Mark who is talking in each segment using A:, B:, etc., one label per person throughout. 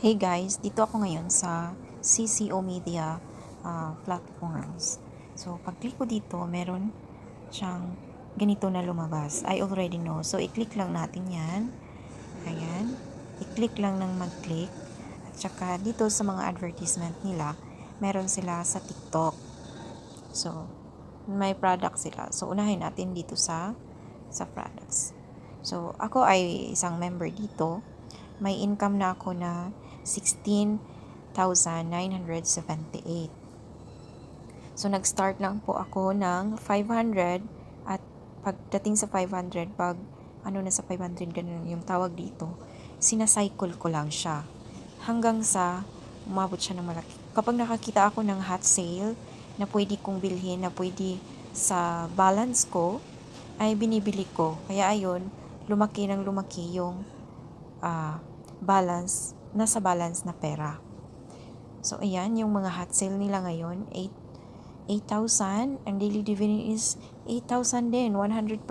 A: Hey guys, dito ako ngayon sa CCO Media platforms. So, pag-click ko dito, meron siyang ganito na lumabas. I already know. So, i-click lang natin yan. Ayan. I-click lang ng mag-click. At saka dito sa mga advertisement nila, meron sila sa TikTok. So, may product sila. So, unahin natin dito sa products. So, ako ay isang member dito. May income na ako na 16,978. So, nag-start lang po ako ng 500 at pagdating sa 500, pag ano na sa 500, ganun yung tawag dito, sinacycle ko lang siya hanggang sa umabot siya ng malaki. Kapag nakakita ako ng hot sale na pwede kong bilhin, na pwede sa balance ko, ay binibili ko. Kaya ayun, lumaki ng lumaki yung nasa balance na pera. So, ayan, yung mga hot sale nila ngayon, 8,000. Ang daily dividend is 8,000 din, 100%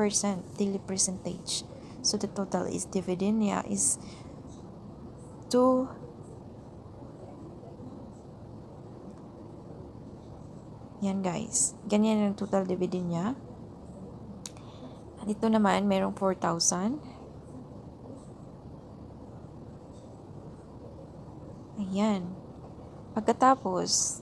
A: daily percentage. So, the total is dividend niya is 2. Yan guys, ganyan ang total dividend niya. Dito naman, merong 4,000. Ayan. Pagkatapos,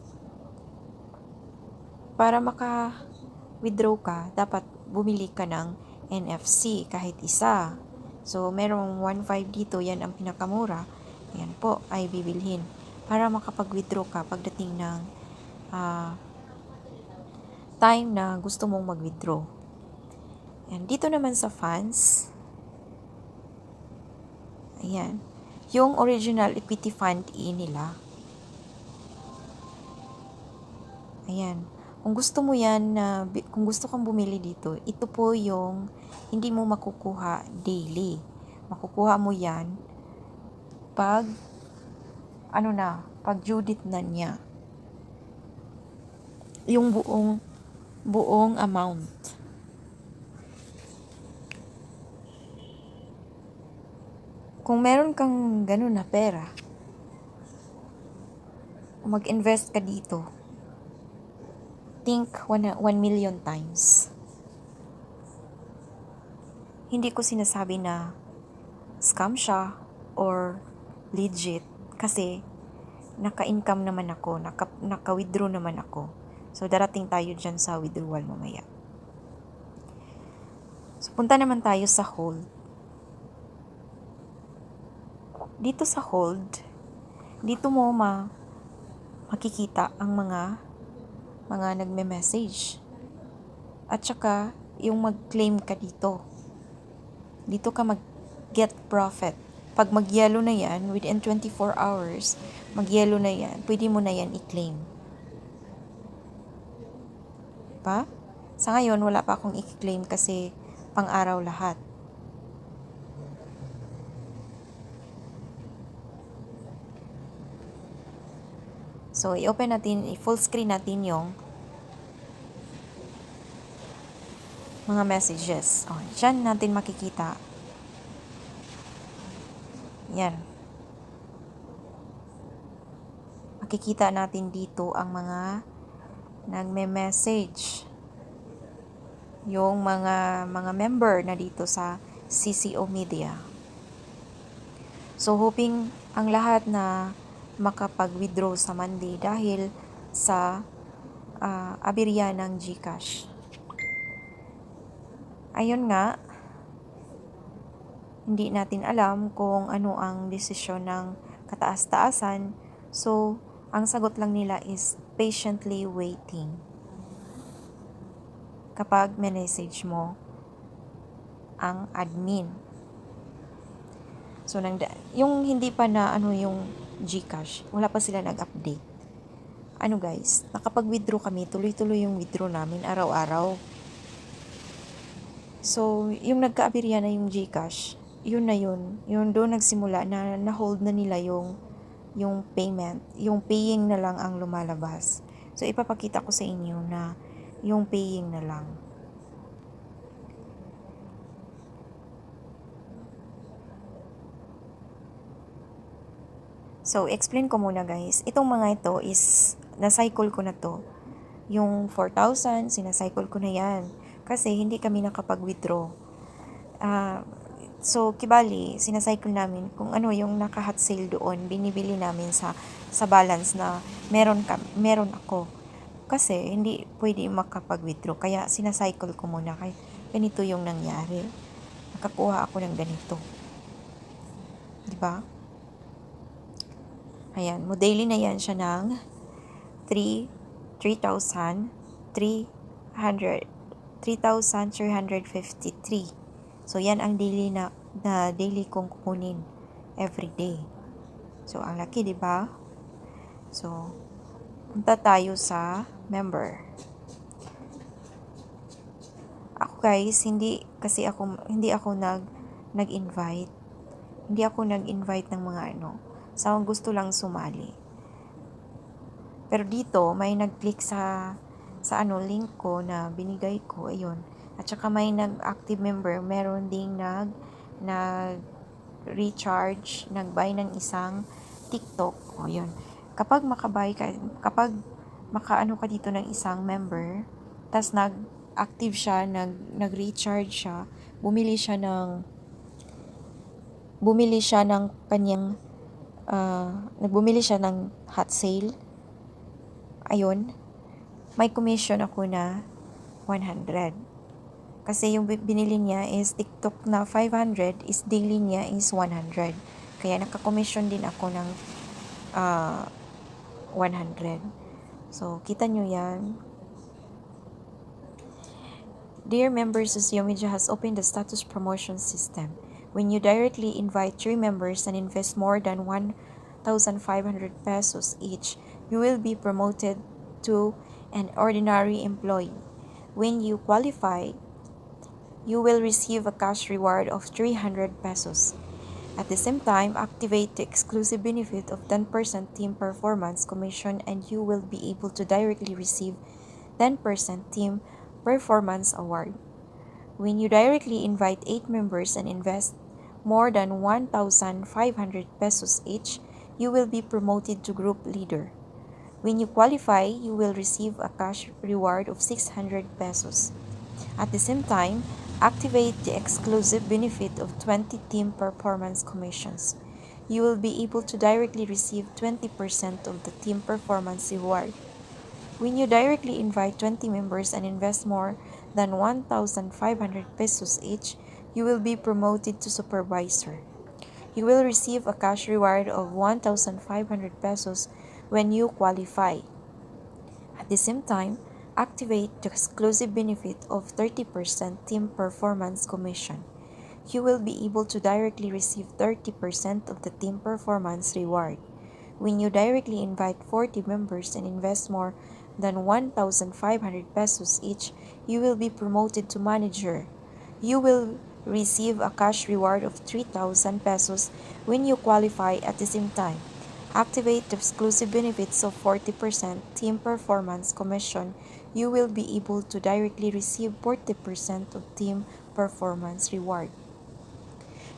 A: para maka-withdraw ka, dapat bumili ka ng NFC kahit isa. So, merong 1.5 dito, yan ang pinakamura. Ayan po, ay bibilhin. Para makapag-withdraw ka pagdating ng time na gusto mong mag-withdraw. Ayan, dito naman sa funds, ayan, yung original equity fund nila. Ayan. Kung gusto mo yan, kung gusto kang bumili dito, ito po yung hindi mo makukuha daily. Makukuha mo yan pag pag due date na niya. Yung buong amount. Kung meron kang ganun na pera, mag-invest ka dito. Think 1 million times. Hindi ko sinasabi na scam siya or legit kasi naka-income naman ako, naka-withdraw naman ako. So, darating tayo dyan sa withdrawal mamaya. So, punta naman tayo sa hold. Dito sa hold, dito mo makikita ang mga nagme-message. At saka, yung mag-claim ka dito. Dito ka mag-get profit. Pag mag-yellow na yan, within 24 hours, mag-yellow na yan, pwede mo na yan i-claim. Pa? Sa ngayon, wala pa akong i-claim kasi pang-araw lahat. So, i-open natin, i-full screen natin yung mga messages. O, dyan natin makikita. Yan. Makikita natin dito ang mga nagme-message. Yung mga member na dito sa CCO Media. So, hoping ang lahat na makapag-withdraw sa Monday dahil sa aberya ng GCash. Ayun nga, hindi natin alam kung ano ang desisyon ng kataas-taasan. So, ang sagot lang nila is patiently waiting. Kapag message mo ang admin. So, yung hindi pa na yung GCash, wala pa sila nag-update. Guys, nakapag-withdraw kami, tuloy-tuloy yung withdraw namin araw-araw. So, yung nagka-aberya na yung GCash, yun na yun. Yun doon nagsimula na hold na nila yung payment. Yung paying na lang ang lumalabas. So, ipapakita ko sa inyo na yung paying na lang. So, explain ko muna guys. Itong mga ito is, na-cycle ko na to. Yung 4,000, sinacycle ko na yan. Kasi hindi kami nakapag-withdraw. So, kibali, sinacycle namin kung ano yung naka-hot sale doon, binibili namin sa balance na meron ako. Kasi hindi pwede makapag-withdraw. Kaya sinacycle ko muna. Kaya ganito yung nangyari. Nakakuha ako ng ganito. Diba? Ayan, mo daily na yan siya ng 3,353. So, yan ang daily na daily kong kukunin every day. So, ang laki, di ba? So, punta tayo sa member. Ako guys, hindi ako nag-invite. Hindi ako nag-invite ng mga sa gusto lang sumali. Pero dito, may nag-click sa link ko na binigay ko, ayun. At saka may nag-active member, meron ding nag-recharge, nag-buy ng isang TikTok. O, yun. Kapag makaano ka dito ng isang member, tas nag-active siya, nag-recharge siya, bumili siya ng kanyang nagbumili siya ng hot sale. Ayun, may commission ako na 100. Kasi yung binili niya is TikTok na 500, is daily niya is 100. Kaya naka-commission din ako ng 100. So, kita nyo yan. Dear members, Sosyo Media has opened the status promotion system. When you directly invite 3 members and invest more than 1,500 pesos each, you will be promoted to an ordinary employee. When you qualify, you will receive a cash reward of 300 pesos. At the same time, activate the exclusive benefit of 10% team performance commission and you will be able to directly receive 10% team performance award. When you directly invite 8 members and invest more than 1,500 pesos each, you will be promoted to group leader. When you qualify, you will receive a cash reward of 600 pesos. At the same time, activate the exclusive benefit of 20 team performance commissions. You will be able to directly receive 20% of the team performance reward. When you directly invite 20 members and invest more than 1,500 pesos each, you will be promoted to supervisor. You will receive a cash reward of 1,500 pesos when you qualify. At the same time, activate the exclusive benefit of 30% team performance commission. You will be able to directly receive 30% of the team performance reward. When you directly invite 40 members and invest more than 1,500 pesos each, you will be promoted to manager. You will receive a cash reward of 3,000 pesos when you qualify. At the same time, activate the exclusive benefits of 40% team performance commission. You will be able to directly receive 40% of team performance reward.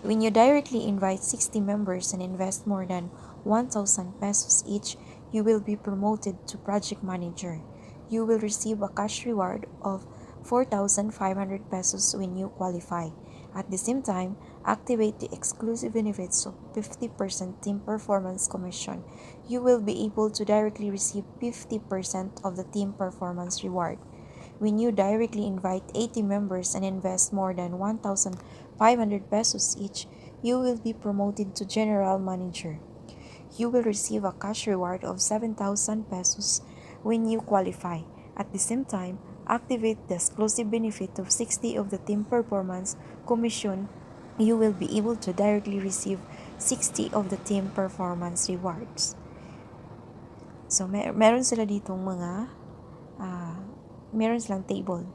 A: When you directly invite 60 members and invest more than 1,000 pesos each, you will be promoted to project manager. You will receive a cash reward of 4,500 pesos when you qualify. At the same time, activate the exclusive benefits of 50% team performance commission. You will be able to directly receive 50% of the team performance reward. When you directly invite 80 members and invest more than 1,500 pesos each, you will be promoted to general manager. You will receive a cash reward of 7,000 pesos when you qualify. At the same time, activate the exclusive benefit of 60 of the team performance commission. You will be able to directly receive 60 of the team performance rewards. So, meron sila ditong meron silang table.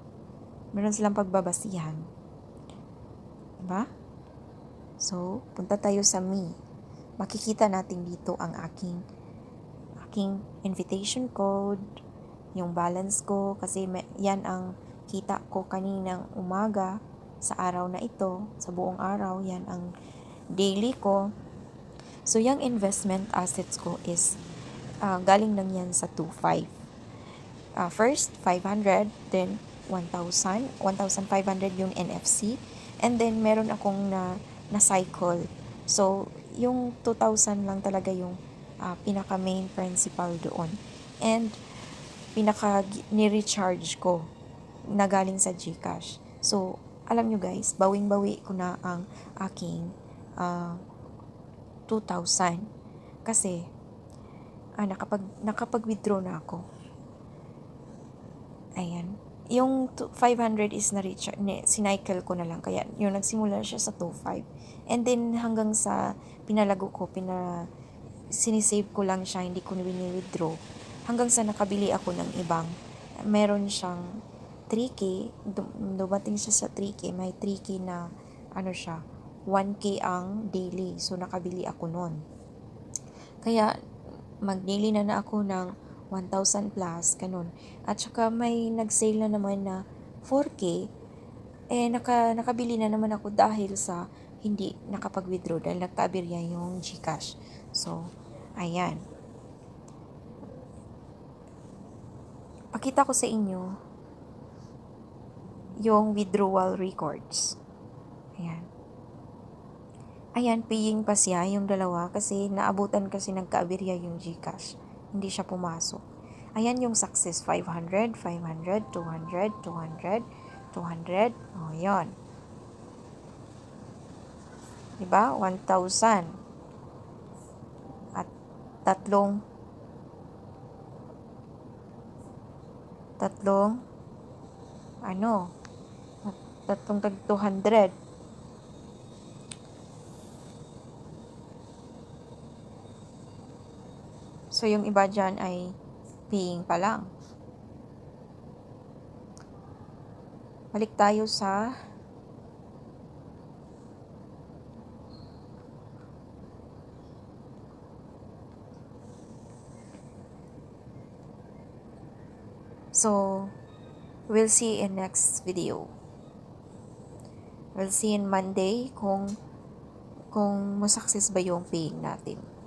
A: Meron silang pagbabasihan. Diba? So, punta tayo sa me. Makikita natin dito ang aking invitation code, yung balance ko, kasi yan ang kita ko kaninang umaga sa araw na ito, sa buong araw, yan ang daily ko. So, yung investment assets ko is galing lang yan sa 2.5. First, 500, then 1,000, 1,500 yung NFC, and then meron akong na cycle. So, yung 2,000 lang talaga yung pinaka main principal doon. And pinaka ni-recharge ko na galing sa GCash. So, alam nyo guys, bawing-bawi ko na ang aking 2,000 kasi nakapag-withdraw na ako. Ayan. Yung 500 is sinycle ko na lang. Kaya yung nagsimula siya sa 2.5. And then hanggang sa pinalago ko, sinisave ko lang siya, hindi ko wini-withdraw. Hanggang sa nakabili ako ng ibang. Meron siyang 3K, dumating siya sa 3K, may 3K na siya, 1K ang daily. So nakabili ako nun. Kaya mag-daily na ako ng 1,000 plus, ganun. At saka may nag-sale na naman na 4K, nakabili na naman ako dahil sa hindi nakapag-withdraw dahil nagka-aberya yung GCash. So, ayan. Pakita ko sa inyo yung withdrawal records. Ayan. Ayan, paying pa siya yung dalawa kasi naabutan kasi nagka-aberya yung GCash. Hindi siya pumasok. Ayan yung success, 500, 500, 200, 200, 200. Oh, yun. Diba? 1,000. At tatlong tag 200. So, yung iba dyan ay paying pa lang. Balik tayo sa So, we'll see in next video. We'll see in Monday kung masuccess ba yung paying natin.